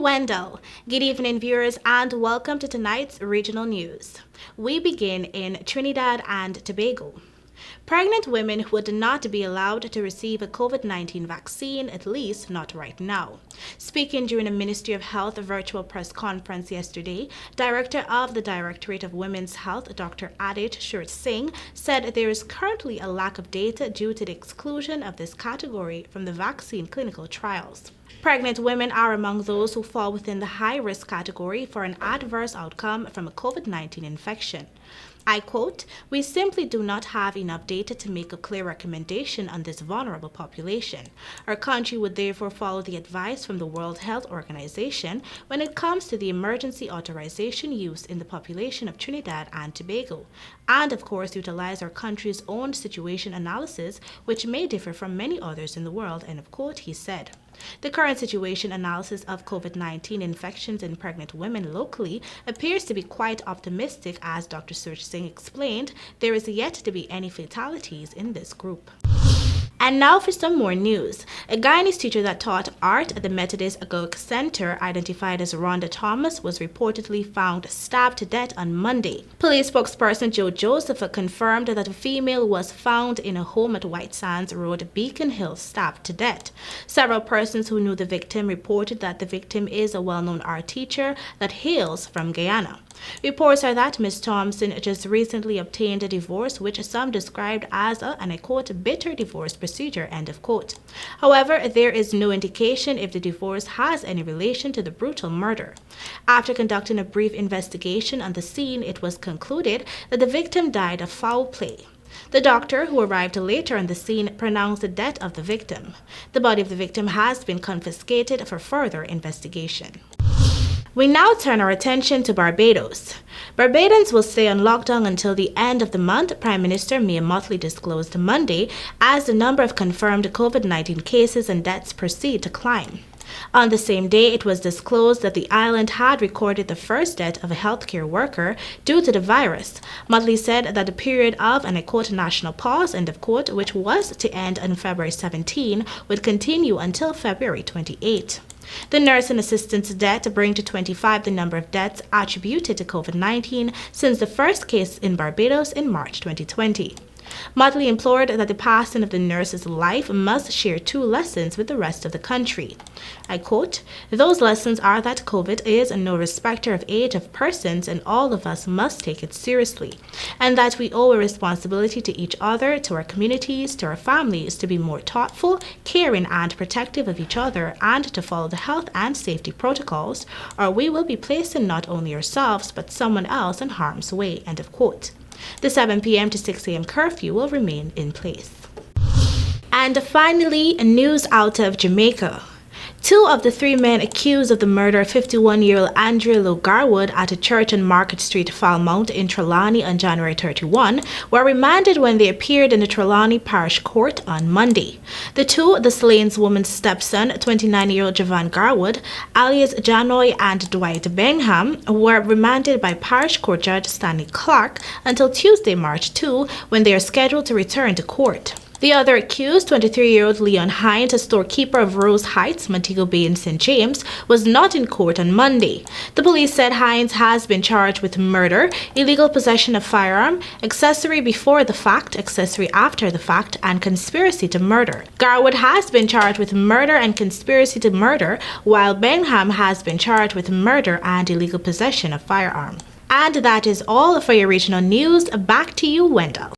Wendell. Good evening, viewers, and welcome to tonight's regional news. We begin in Trinidad and Tobago. Pregnant women would not be allowed to receive a COVID-19 vaccine, at least not right now. Speaking during a Ministry of Health virtual press conference yesterday, Director of the Directorate of Women's Health, Dr. Adit Shurt Singh, said there is currently a lack of data due to the exclusion of this category from the vaccine clinical trials. Pregnant women are among those who fall within the high-risk category for an adverse outcome from a COVID-19 infection. I quote, "We simply do not have enough data to make a clear recommendation on this vulnerable population. Our country would therefore follow the advice from the World Health Organization when it comes to the emergency authorization used in the population of Trinidad and Tobago, and of course utilize our country's own situation analysis, which may differ from many others in the world," end of quote, he said. The current situation analysis of COVID-19 infections in pregnant women locally appears to be quite optimistic. As Dr. Surj Singh explained, there is yet to be any fatalities in this group. And now for some more news. A Guyanese teacher that taught art at the Methodist Agoge Center, identified as Rhonda Thomas, was reportedly found stabbed to death on Monday. Police spokesperson Joe Joseph confirmed that a female was found in a home at White Sands Road, Beacon Hill, stabbed to death. Several persons who knew the victim reported that the victim is a well-known art teacher that hails from Guyana. Reports are that Ms. Thompson just recently obtained a divorce, which some described as a, and I quote, bitter divorce procedure, end of quote. However, there is no indication if the divorce has any relation to the brutal murder. After conducting a brief investigation on the scene, it was concluded that the victim died of foul play. The doctor, who arrived later on the scene, pronounced the death of the victim. The body of the victim has been confiscated for further investigation. We now turn our attention to Barbados. Barbadians will stay on lockdown until the end of the month, Prime Minister Mia Mottley disclosed Monday, as the number of confirmed COVID-19 cases and deaths proceed to climb. On the same day, it was disclosed that the island had recorded the first death of a healthcare worker due to the virus. Mottley said that the period of, and I quote, national pause, end of quote, which was to end on February 17, would continue until February 28. The nurse and assistant's death bring to 25 the number of deaths attributed to COVID-19 since the first case in Barbados in March 2020. Mottley implored that the passing of the nurse's life must share two lessons with the rest of the country. I quote, "Those lessons are that COVID is no respecter of age of persons, and all of us must take it seriously, and that we owe a responsibility to each other, to our communities, to our families, to be more thoughtful, caring, and protective of each other, and to follow the health and safety protocols, or we will be placing not only ourselves but someone else in harm's way," end of quote. The 7 p.m. to 6 a.m. curfew will remain in place. And finally, news out of Jamaica. Two of the three men accused of the murder of 51-year-old Andrea Lowe Garwood at a church on Market Street, Falmouth in Trelawney on January 31 were remanded when they appeared in the Trelawney Parish Court on Monday. The two, the slain woman's stepson, 29-year-old Javan Garwood, alias Janoy, and Dwight Benham, were remanded by Parish Court Judge Stanley Clark until Tuesday, March 2, when they are scheduled to return to court. The other accused, 23-year-old Leon Hines, a storekeeper of Rose Heights, Montego Bay in St. James, was not in court on Monday. The police said Hines has been charged with murder, illegal possession of firearm, accessory before the fact, accessory after the fact, and conspiracy to murder. Garwood has been charged with murder and conspiracy to murder, while Benham has been charged with murder and illegal possession of firearm. And that is all for your regional news. Back to you, Wendell.